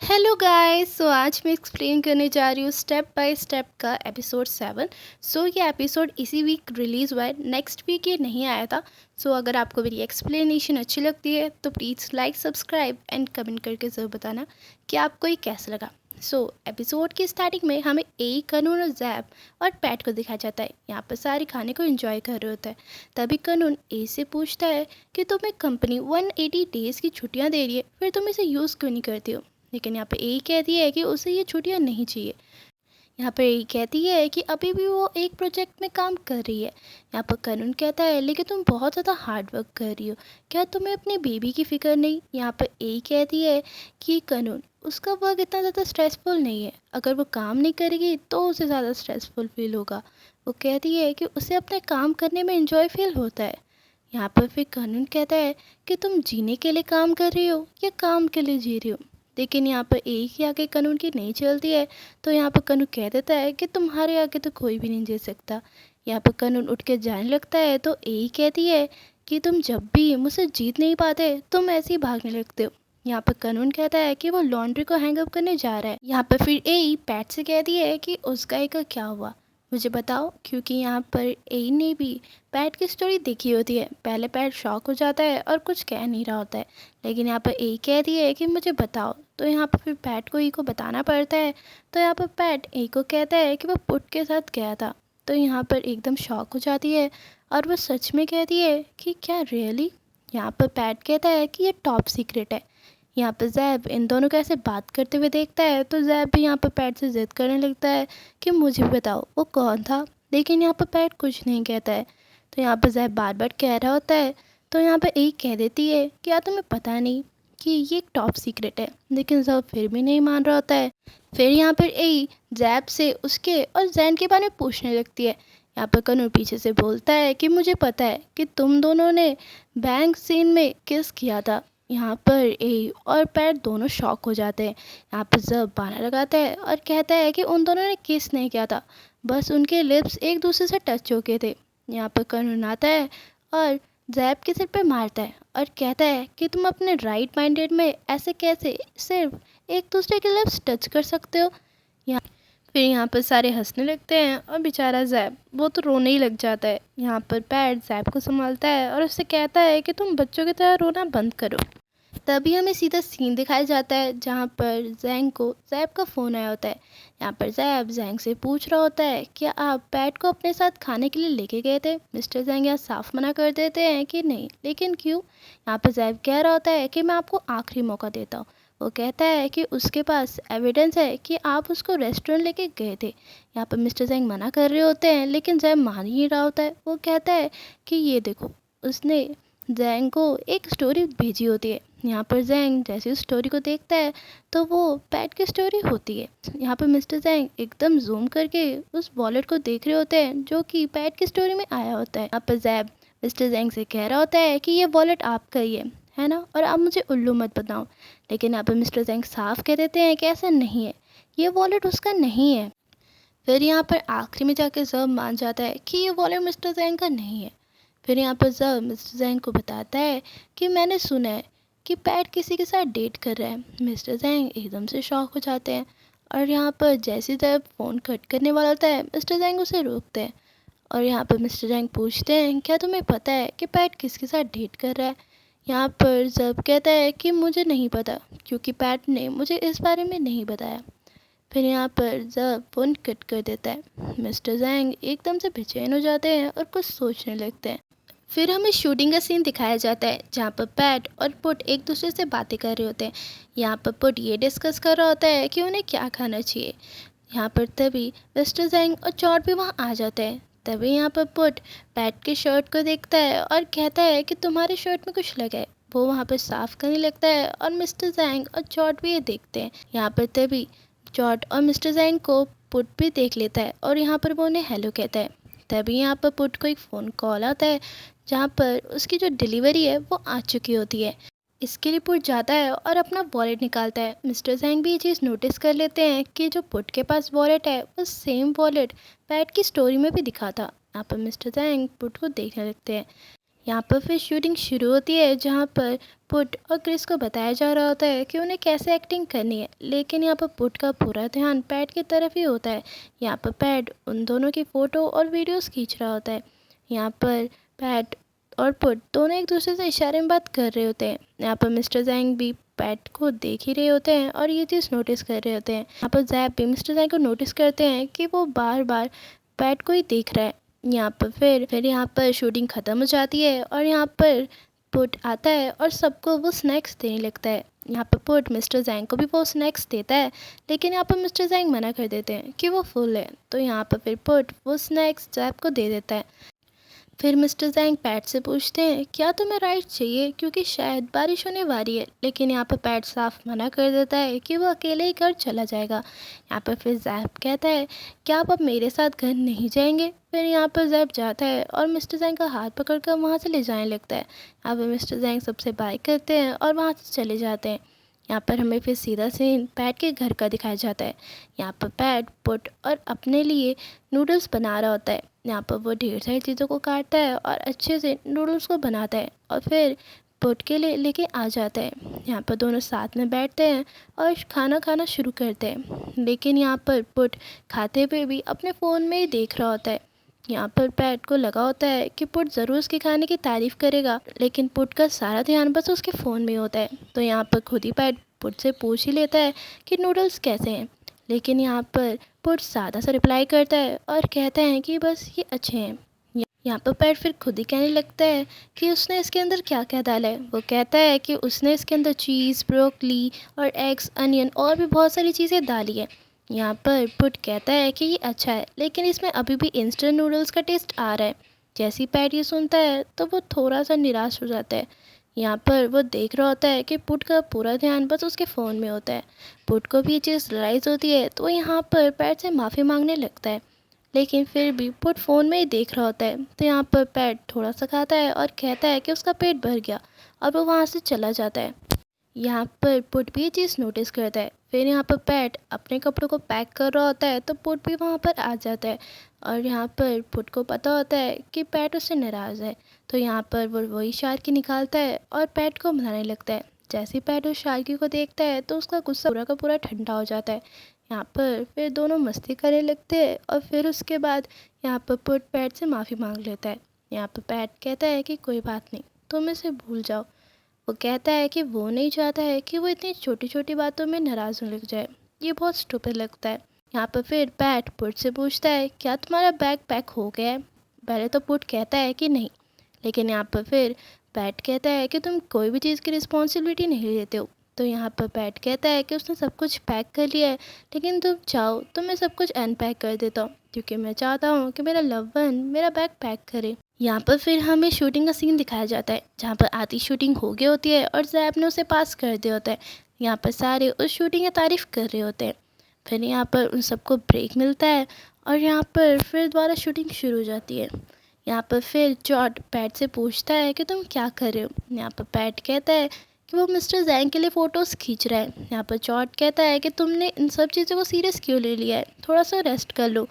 Hello guys. आज मैं explain करने जा रही हूँ स्टेप बाय स्टेप का एपिसोड 7। ये एपिसोड इसी वीक रिलीज़ हुआ है, नेक्स्ट वीक ये नहीं आया था। अगर आपको मेरी एक्सप्लेनेशन अच्छी लगती है तो please like, subscribe and comment करके ज़रूर बताना कि आपको ये कैसा लगा। एपिसोड की स्टार्टिंग में हमें ए, कानून और जैब और पैट को दिखाया जाता है। यहाँ पर सारे खाने को एंजॉय कर रहे होता है। तभी कानून ए से पूछता है कि तुम्हें कंपनी 180 डेज़ की छुट्टियाँ दे रही है, फिर तुम इसे यूज़ क्यों नहीं करती हो। लेकिन यहाँ पे ए कहती है कि उसे ये छुट्टियाँ नहीं चाहिए। यहाँ पर ए कहती है कि अभी भी वो एक प्रोजेक्ट में काम कर रही है। यहाँ पर कानून कहता है लेकिन तुम बहुत ज़्यादा हार्ड वर्क कर रही हो, क्या तुम्हें अपने बेबी की फ़िक्र नहीं। यहाँ पर ए कहती है कि कानून उसका वर्क इतना ज़्यादा स्ट्रेसफुल नहीं है, अगर वो काम नहीं करेगी तो उसे ज़्यादा स्ट्रेसफुल फील होगा। वो कहती है कि उसे अपने काम करने में इंजॉय फील होता है। यहाँ पर फिर कानून कहता है कि तुम जीने के लिए काम कर रही हो या काम के लिए जी रही हो। लेकिन यहाँ पर एक ही आगे कानून की नहीं चलती है। तो यहाँ पर कानून कह देता है कि तुम्हारे आगे तो कोई भी नहीं जी सकता। यहाँ पर कानून उठ के जाने लगता है तो ए कहती है कि तुम जब भी मुझसे जीत नहीं पाते तुम ऐसे ही भागने लगते हो। यहाँ पर कानून कहता है कि वो लॉन्ड्री को हैंगअप करने जा रहा है। यहाँ पर फिर ए पैट से कहती है कि उस गाय का क्या हुआ, मुझे बताओ, क्योंकि यहाँ पर ए ने भी पैट की स्टोरी देखी होती है। पहले पैट शॉक हो जाता है और कुछ कह नहीं रहा होता है, लेकिन यहाँ पर ए कहती है कि मुझे बताओ। तो यहाँ पर फिर पैट को ई को बताना पड़ता है। तो यहाँ पर पैट ए को कहता है कि वो पुट के साथ गया था। तो यहाँ पर एकदम शॉक हो जाती है और वो सच में कहती है कि क्या रियली। यहाँ पर पैट कहता है कि ये टॉप सीक्रेट है। यहाँ पर जैब इन दोनों को ऐसे बात करते हुए देखता है तो जैब भी यहाँ पर पैट से ज़िद करने लगता है कि मुझे भी बताओ वो कौन था। लेकिन यहाँ पर पैट कुछ नहीं कहता है। तो यहाँ पर जैब बार बार कह रहा होता है। तो यहाँ पर एक कह देती है क्या तुम्हें पता नहीं कि ये एक टॉप सीक्रेट है। लेकिन जैब फिर भी नहीं मान रहा होता है। फिर यहाँ पर ए जैब से उसके और जैन के बारे में पूछने लगती है। यहाँ पर कनूर पीछे से बोलता है कि मुझे पता है कि तुम दोनों ने बैंक सीन में किस किया था। यहाँ पर ए और पैट दोनों शॉक हो जाते हैं। यहाँ पर जब बहाना लगाता है और कहता है कि उन दोनों ने किस नहीं किया था, बस उनके लिप्स एक दूसरे से टच हो गए थे। यहाँ पर कानून आता है और जैब के सिर पे मारता है और कहता है कि तुम अपने राइट माइंडेड में ऐसे कैसे सिर्फ एक दूसरे के लिप्स टच कर सकते हो। यहाँ फिर यहाँ पर सारे हंसने लगते हैं और बेचारा जैब वो तो रोने ही लग जाता है। यहाँ पर पैट जैब को संभालता है और उससे कहता है कि तुम बच्चों की तरह रोना बंद करो। तभी हमें सीधा सीन दिखाया जाता है जहाँ पर जैंग को जैब का फ़ोन आया होता है। यहाँ पर जैब जैंग से पूछ रहा होता है क्या आप पैट को अपने साथ खाने के लिए लेके गए थे। मिस्टर जैंग यहाँ साफ मना कर देते हैं कि नहीं, लेकिन क्यों। यहाँ पर जैब कह रहा होता है कि मैं आपको आखिरी मौका देता हूँ। वो कहता है कि उसके पास एविडेंस है कि आप उसको रेस्टोरेंट लेके गए थे। यहाँ पर मिस्टर जैंग मना कर रहे होते हैं लेकिन जैब मान ही नहीं रहा होता है। वो कहता है कि ये देखो, उसने जैंग को एक स्टोरी भेजी होती है। यहाँ पर जैंग जैसे उस स्टोरी को देखता है तो वो पैट की स्टोरी होती है। यहाँ पर मिस्टर जैंग एकदम जूम करके उस वॉलेट को देख रहे होते हैं जो कि पैट की स्टोरी में आया होता है। यहाँ पर जैब मिस्टर जैंग से कह रहा होता है कि ये वॉलेट आपका ही है ना, और आप मुझे उल्लू मत बताओ। लेकिन यहाँ पर मिस्टर जैंग साफ कह देते हैं कि ऐसा नहीं है, ये वॉलेट उसका नहीं है। फिर यहाँ पर आखिरी में जाके जब मान जाता है कि ये वॉलेट मिस्टर जैंग का नहीं है। फिर यहाँ पर जब मिस्टर जैंग को बताता है कि मैंने सुना है कि पैट किसी के साथ डेट कर रहा है। मिस्टर जैंग एकदम से शॉक हो जाते हैं और यहाँ पर जैसे जब फ़ोन कट करने वाला होता है मिस्टर जैंग उसे रोकते हैं। और यहाँ पर मिस्टर जैंग पूछते हैं क्या तुम्हें पता है कि पैट किसके साथ डेट कर रहा है। यहाँ पर जब कहता है कि मुझे नहीं पता, क्योंकि पैट ने मुझे इस बारे में नहीं बताया। फिर यहाँ पर जब फ़ोन कट कर देता है मिस्टर जैंग एकदम से बेचैन हो जाते हैं और कुछ सोचने लगते हैं। फिर हमें शूटिंग का सीन दिखाया जाता है जहाँ पर पैट और पुट एक दूसरे से बातें कर रहे होते हैं। यहाँ पर पुट ये डिस्कस कर रहा होता है कि उन्हें क्या खाना चाहिए। यहाँ पर तभी मिस्टर जैंग और चॉट भी वहाँ आ जाते हैं। तभी यहाँ पर पुट पैट के शर्ट को देखता है और कहता है कि तुम्हारे शर्ट में कुछ लगा है। वो वहाँ पर साफ करने लगता है और मिस्टर जैंग और चॉट भी ये देखते हैं। यहाँ पर तभी चॉट और मिस्टर जैंग को पुट भी देख लेता है और यहाँ पर वो उन्हें हेलो कहता है। तभी यहाँ पर पुट को एक फ़ोन कॉल आता है जहाँ पर उसकी जो डिलीवरी है वो आ चुकी होती है। इसके लिए पुट जाता है और अपना वॉलेट निकालता है। मिस्टर जैंग भी ये चीज़ नोटिस कर लेते हैं कि जो पुट के पास वॉलेट है वो सेम वॉलेट पैट की स्टोरी में भी दिखा था। यहाँ पर मिस्टर जैंग पुट को देखने लगते हैं। यहाँ पर फिर शूटिंग शुरू होती है जहाँ पर पुट और क्रिस को बताया जा रहा होता है कि उन्हें कैसे एक्टिंग करनी है, लेकिन यहाँ पर पुट का पूरा ध्यान पैट की तरफ ही होता है। यहाँ पर पैट उन दोनों की फ़ोटो और वीडियोस खींच रहा होता है। यहाँ पर पैट और पुट दोनों एक दूसरे से इशारे में बात कर रहे होते हैं। यहाँ पर मिस्टर जैंग भी पैट को देख ही रहे होते हैं और ये चीज़ नोटिस कर रहे होते हैं। यहाँ पर जैप भी मिस्टर जैंग को नोटिस करते हैं कि वो बार बार पैट को ही देख रहा है। यहाँ पर फिर यहाँ पर शूटिंग ख़त्म हो जाती है और यहाँ पर पुट आता है और सबको वो स्नैक्स देने लगता है। यहाँ पर पुट मिस्टर जैंग को भी वो स्नैक्स देता है, लेकिन यहाँ पर मिस्टर जैंग मना कर देते हैं कि वो फुल है। तो यहाँ पर फिर पुट वो स्नैक्स जैप को दे देता है। फिर मिस्टर जैंग पैट से पूछते हैं क्या तुम्हें राइड चाहिए, क्योंकि शायद बारिश होने वाली है, लेकिन यहाँ पर पैट साफ मना कर देता है कि वो अकेले ही घर चला जाएगा। यहाँ पर फिर जैप कहता है क्या आप अब मेरे साथ घर नहीं जाएंगे। फिर यहाँ पर जैप जाता है और मिस्टर जैंग का हाथ पकड़कर वहाँ से ले जाने लगता है। यहाँ पर मिस्टर जैंग सबसे बाय करते हैं और वहाँ से चले जाते हैं। यहाँ पर हमें फिर सीधा सीन पैट के घर का दिखाया जाता है। यहाँ पर पैट पुट और अपने लिए नूडल्स बना रहा होता है। यहाँ पर वो ढेर सारी चीज़ों को काटता है और अच्छे से नूडल्स को बनाता है और फिर पुट के लिए लेके आ जाता है। यहाँ पर दोनों साथ में बैठते हैं और खाना खाना शुरू करते हैं, लेकिन यहाँ पर पुट खाते हुए भी अपने फ़ोन में ही देख रहा होता है। यहाँ पर पैट को लगा होता है कि पुट ज़रूर उसके खाने की तारीफ़ करेगा, लेकिन पुट का सारा ध्यान बस उसके फ़ोन में होता है। तो यहाँ पर खुद ही पैट पुट से पूछ ही लेता है कि नूडल्स कैसे हैं, लेकिन यहाँ पर पुट सादा सा रिप्लाई करता है और कहता है कि बस ये अच्छे हैं। यहाँ पर पैट फिर खुद ही कहने लगता है कि उसने इसके अंदर क्या क्या डाला है। वो कहता है कि उसने इसके अंदर चीज़, ब्रोकली और एग्स, अनियन और भी बहुत सारी चीज़ें डाली है। यहाँ पर पुट कहता है कि ये अच्छा है, लेकिन इसमें अभी भी इंस्टेंट नूडल्स का टेस्ट आ रहा है। जैसे ही पैट ये सुनता है तो वो थोड़ा सा निराश हो जाता है। यहाँ पर वो देख रहा होता है कि पुट का पूरा ध्यान बस उसके फ़ोन में होता है। पुट को भी ये चीज़ रियलाइज़ होती है तो वो यहाँ पर पैट से माफ़ी मांगने लगता है, लेकिन फिर भी पुट फ़ोन में ही देख रहा होता है। तो यहाँ पर पैट थोड़ा सा खाता है और कहता है कि उसका पेट भर गया और वो वहाँ से चला जाता है। यहाँ पर पुट भी ये चीज़ नोटिस करता है। फिर यहाँ पर पैट अपने कपड़ों को पैक कर रहा होता है तो पुट भी वहाँ पर आ जाता है और यहाँ पर पुट को पता होता है कि पैट उससे नाराज़ है। तो यहाँ पर वो वही शार्की निकालता है और पैट को मनाने लगता है। जैसे ही पैट उस शार्की को देखता है तो उसका गुस्सा पूरा का पूरा ठंडा हो जाता है। यहाँ पर फिर दोनों मस्ती करने लगते हैं और फिर उसके बाद यहाँ पर पुट पैट से माफ़ी मांग लेता है। यहाँ पर पैट कहता है कि कोई बात नहीं, तुम इसे भूल जाओ। वो कहता है कि वो नहीं चाहता है कि वो इतनी छोटी छोटी बातों में नाराज़ होने लग जाए। ये बहुत स्टूपिड लगता है। यहाँ पर फिर पैट पुट से पूछता है क्या तुम्हारा बैग पैक हो गया है। पहले तो पुट कहता है कि नहीं, लेकिन यहाँ पर फिर पैट कहता है कि तुम कोई भी चीज़ की रिस्पॉन्सिबिलिटी नहीं लेते हो। तो यहाँ पर पैट कहता है कि उसने सब कुछ पैक कर लिया है, लेकिन तुम चाहो तो मैं सब कुछ अनपैक कर देता हूँ, क्योंकि मैं चाहता हूँ कि मेरा लव वन मेरा बैग पैक करे। यहाँ पर फिर हमें शूटिंग का सीन दिखाया जाता है जहाँ पर आधी शूटिंग हो गई होती है और जैप ने उसे पास कर दिया होता है। यहाँ पर सारे उस शूटिंग की तारीफ़ कर रहे होते हैं। फिर यहाँ पर उन सबको ब्रेक मिलता है और यहाँ पर फिर दोबारा शूटिंग शुरू हो जाती है। यहाँ पर फिर जॉर्ज पैट से पूछता है कि तुम क्या कर रहे हो। यहाँ पर पैट कहता है कि वो मिस्टर जैंग के लिए फ़ोटोज़ खींच रहा है। यहाँ पर जॉर्ज कहता है कि तुमने इन सब चीज़ों को सीरियस क्यों ले लिया है, थोड़ा सा रेस्ट कर लो।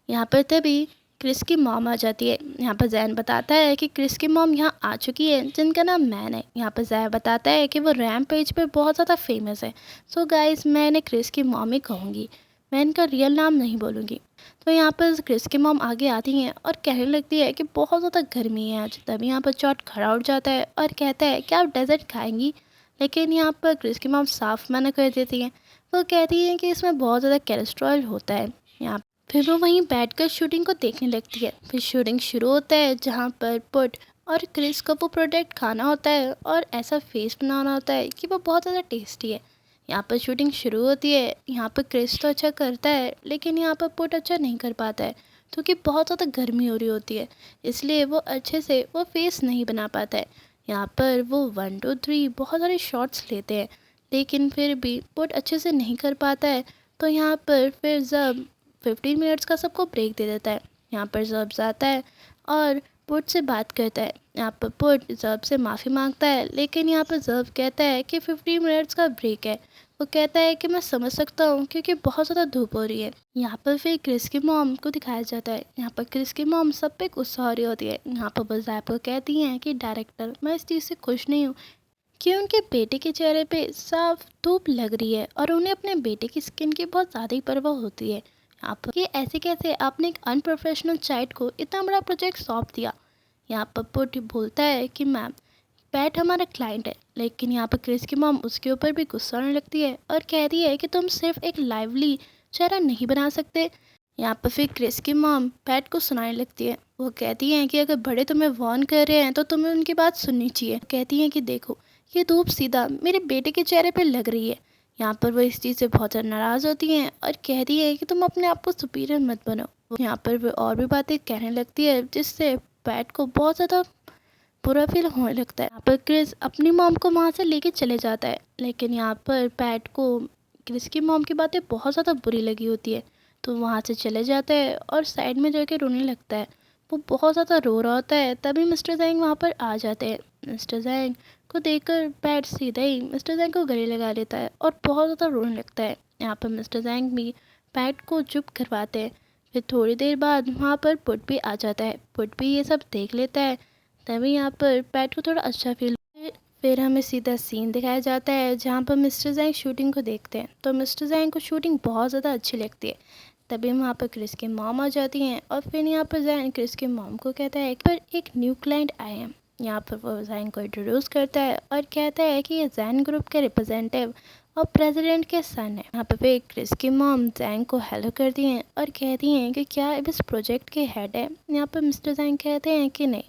यहाँ पर तभी क्रिस की मॉम आ जाती है। यहाँ पर जैन बताता है कि क्रिस की मॉम यहाँ आ चुकी है जिनका नाम मैन है। यहाँ पर जैन बताता है कि वो रैम पेज पर बहुत ज़्यादा फेमस है। सो गाइस मैं इन्हें क्रिस की मॉम ही कहूँगी, मैं इनका रियल नाम नहीं बोलूँगी। तो यहाँ पर क्रिस की मॉम आगे आती हैं और कहने लगती है कि बहुत ज़्यादा गर्मी है आज। तभी यहाँ पर चॉट खड़ा उठ जाता है और कहता है कि आप डेजर्ट खाएंगी, लेकिन यहाँ पर क्रिस की मॉम साफ मना कर देती हैं। वो कहती हैं कि इसमें बहुत ज़्यादा कोलेस्ट्रॉल होता है। यहाँ फिर वो वहीं बैठकर शूटिंग को देखने लगती है। फिर शूटिंग शुरू होता है जहाँ पर पुट और क्रिस को वो प्रोडक्ट खाना होता है और ऐसा फेस बनाना होता है कि वो बहुत ज़्यादा टेस्टी है। यहाँ पर शूटिंग शुरू होती है। यहाँ पर क्रिस तो अच्छा करता है, लेकिन यहाँ पर पुट अच्छा नहीं कर पाता है क्योंकि बहुत ज़्यादा गर्मी हो रही होती है, इसलिए वो अच्छे से वो फेस नहीं बना पाता है। यहाँ पर वो 1 2 3 बहुत सारे शॉट्स लेते हैं, लेकिन फिर भी पुट अच्छे से नहीं कर पाता है। तो यहाँ पर फिर जब 15 मिनट्स का सबको ब्रेक दे देता है। यहाँ पर जब आता है और पुट से बात करता है। यहाँ पर पुट जर्ब से माफ़ी मांगता है, लेकिन यहाँ पर जर्ब कहता है कि 15 मिनट्स का ब्रेक है। वो कहता है कि मैं समझ सकता हूँ क्योंकि बहुत ज़्यादा धूप हो रही है। यहाँ पर फिर क्रिस की मॉम को दिखाया जाता है। यहाँ पर क्रिस की मॉम सब पे गुस्सा हो रही होती है। यहाँ पर वो जैब को कहती हैं कि डायरेक्टर, मैं इस चीज़ से खुश नहीं हूँ कि उनके बेटे के चेहरे पे साफ धूप लग रही है और उन्हें अपने बेटे की स्किन की बहुत ज़्यादा ही परवाह होती है। यहाँ पर ये ऐसे कैसे आपने एक अनप्रोफेशनल चाइल्ड को इतना बड़ा प्रोजेक्ट सौंप दिया। यहाँ पर पुट बोलता है कि मैम, पैट हमारा क्लाइंट है, लेकिन यहाँ पर क्रिस की मॉम उसके ऊपर भी गुस्सा होने लगती है और कहती है कि तुम सिर्फ एक लाइवली चेहरा नहीं बना सकते। यहाँ पर फिर क्रिस की मॉम पैट को सुनाने लगती है। वो कहती हैं कि अगर बड़े तुम्हें वार्न कर रहे हैं तो तुम्हें उनकी बात सुननी चाहिए। कहती हैं कि देखो, ये धूप सीधा मेरे बेटे के चेहरे पे लग रही है। यहाँ पर वो इस चीज़ से बहुत ज़्यादा नाराज़ होती हैं और कहती है कि तुम अपने आप को सुपीरियर मत बनो। यहाँ पर वो और भी बातें कहने लगती है जिससे पैट को बहुत ज़्यादा बुरा फील होने लगता है। यहाँ पर क्रिस अपनी मॉम को वहाँ से लेके चले जाता है, लेकिन यहाँ पर पैट को क्रिस की मॉम की बातें बहुत ज़्यादा बुरी लगी होती है, तो वहाँ से चले जाता है और साइड में जाके रोने लगता है। वो बहुत ज़्यादा रो रहा होता है, तभी मिस्टर जैंग वहाँ पर आ जाते हैं। मिस्टर जैंग को देखकर पैट सीधा ही मिस्टर जैंग को गले लगा लेता है और बहुत ज़्यादा रोने लगता है। यहाँ पर मिस्टर जैंग भी पैट को चुप करवाते हैं। फिर थोड़ी देर बाद वहाँ पर पुट भी आ जाता है। पुट भी ये सब देख लेता है, तभी यहाँ पर पैट को थोड़ा अच्छा फील। फिर हमें सीधा सीन दिखाया जाता है जहाँ पर मिस्टर जैंग शूटिंग को देखते हैं, तो मिस्टर जैंग को शूटिंग बहुत ज़्यादा अच्छी लगती है। तभी वहाँ पर क्रिस की मॉम आ जाती हैं और फिर यहाँ पर जैंग क्रिस की मॉम को कहता है कि पर एक न्यू क्लाइंट आए हैं। यहाँ पर वो जैंग को इंट्रोड्यूस करता है और कहता है कि ये जैन ग्रुप के रिप्रेजेंटेटिव और प्रेसिडेंट के सन है। यहाँ पर फिर क्रिस की मॉम जैंग को हेलो करती हैं और कहती हैं कि क्या इस प्रोजेक्ट के हेड है। यहाँ पर मिस्टर जैंग कहते हैं कि नहीं,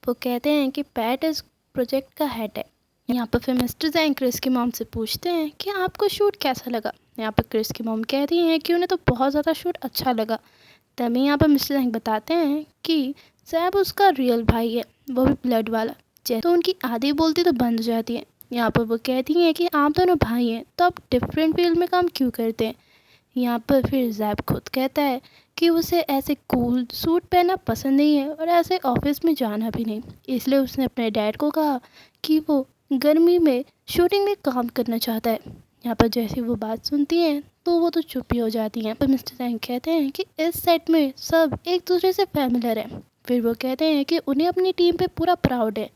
वो कहते हैं कि पैट इस प्रोजेक्ट का हेड है। यहाँ पर फिर मिस्टर जैंग क्रिस की मॉम से पूछते हैं कि आपको शूट कैसा लगा। यहाँ पर क्रिस की मॉम कहती हैं कि उन्हें तो बहुत ज़्यादा शूट अच्छा लगा। तभी यहाँ पर मिस्टर जैंग बताते हैं कि सैब उसका रियल भाई है, वो भी ब्लड वाला। जैसे तो उनकी आधी बोलती तो बंद हो जाती है। यहाँ पर वो कहती हैं कि आप दोनों भाई हैं तो आप डिफरेंट फील्ड में काम क्यों करते हैं। यहाँ पर फिर जैब खुद कहता है कि उसे ऐसे कूल सूट पहनना पसंद नहीं है और ऐसे ऑफिस में जाना भी नहीं, इसलिए उसने अपने डैड को कहा कि वो गर्मी में शूटिंग में काम करना चाहता है। यहाँ पर जैसे वो बात सुनती हैं तो वो तो चुप ही हो जाती हैं। पर मिस्टर जैंग कहते हैं कि इस सेट में सब एक दूसरे से फैमिलियर है। फिर वो कहते हैं कि उन्हें अपनी टीम पे पूरा प्राउड है।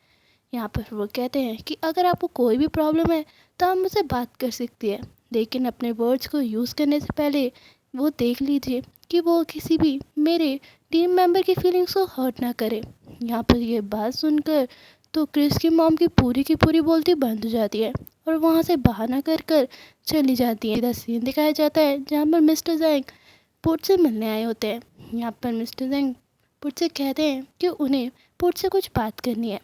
यहाँ पर वो कहते हैं कि अगर आपको कोई भी प्रॉब्लम है तो आप मुझसे बात कर सकती है, लेकिन अपने वर्ड्स को यूज़ करने से पहले वो देख लीजिए कि वो किसी भी मेरे टीम मेंबर की फीलिंग्स को हर्ट ना करे। यहाँ पर ये बात सुनकर तो क्रिस की मॉम की पूरी बोलती बंद हो जाती है और वहाँ से बहाना कर कर चली जाती है। सीधा सीन दिखाया जाता है जहाँ पर मिस्टर जैंग पुट से मिलने आए होते हैं। यहाँ पर मिस्टर जैंग पुट से कहते हैं कि उन्हें पुट से कुछ बात करनी है।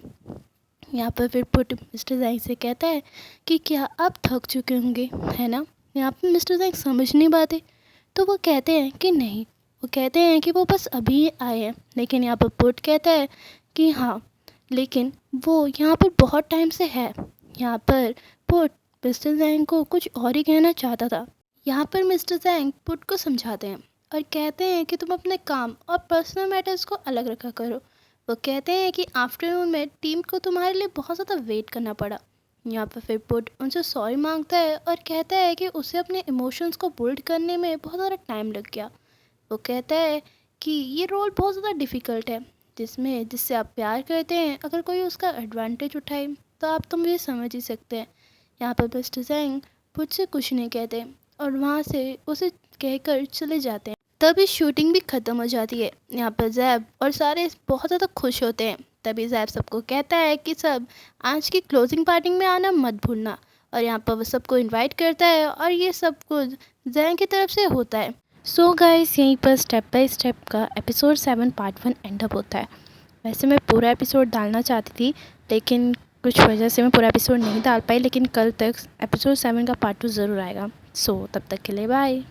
यहाँ पर फिर पुट मिस्टर जैंग से कहता है कि क्या आप थक चुके होंगे, है ना। यहाँ पर मिस्टर जैंग समझ नहीं पाते, तो वो कहते हैं कि नहीं। वो कहते हैं कि वो बस अभी आए हैं, लेकिन यहाँ पर पुट कहता है कि हाँ, लेकिन वो यहाँ पर बहुत टाइम से है। यहाँ पर पुट मिस्टर जैंग को कुछ और ही कहना चाहता था। यहाँ पर मिस्टर जैंग पुट को समझाते हैं और कहते हैं कि तुम अपने काम और पर्सनल मैटर्स को अलग रखा करो। वो कहते हैं कि आफ्टरनून में टीम को तुम्हारे लिए बहुत ज़्यादा वेट करना पड़ा। यहाँ पर फिर पुट उनसे सॉरी मांगता है और कहता है कि उसे अपने इमोशंस को बिल्ड करने में बहुत ज़्यादा टाइम लग गया। वो कहता है कि ये रोल बहुत ज़्यादा डिफ़िकल्ट है, जिससे आप प्यार करते हैं, अगर कोई उसका एडवांटेज उठाए तो आप तो मुझे समझ ही सकते हैं। यहाँ पर मिस्टर जैंग पुट से कुछ नहीं कहते और वहाँ से उसे कहकर चले जाते हैं। तभी शूटिंग भी ख़त्म हो जाती है। यहाँ पर जैब और सारे बहुत ज़्यादा खुश होते हैं। तभी जैब सबको कहता है कि सब आज की क्लोजिंग पार्टी में आना मत भूलना, और यहाँ पर वो सबको इनवाइट करता है और ये सब कुछ जैंग की तरफ से होता है। सो गाइस, यहीं पर स्टेप बाय स्टेप का एपिसोड 7 पार्ट 1 एंड अप होता है। वैसे मैं पूरा एपिसोड डालना चाहती थी, लेकिन कुछ वजह से मैं पूरा एपिसोड नहीं डाल पाई, लेकिन कल तक एपिसोड 7 का पार्ट 2 ज़रूर आएगा। सो तब तक के लिए बाय।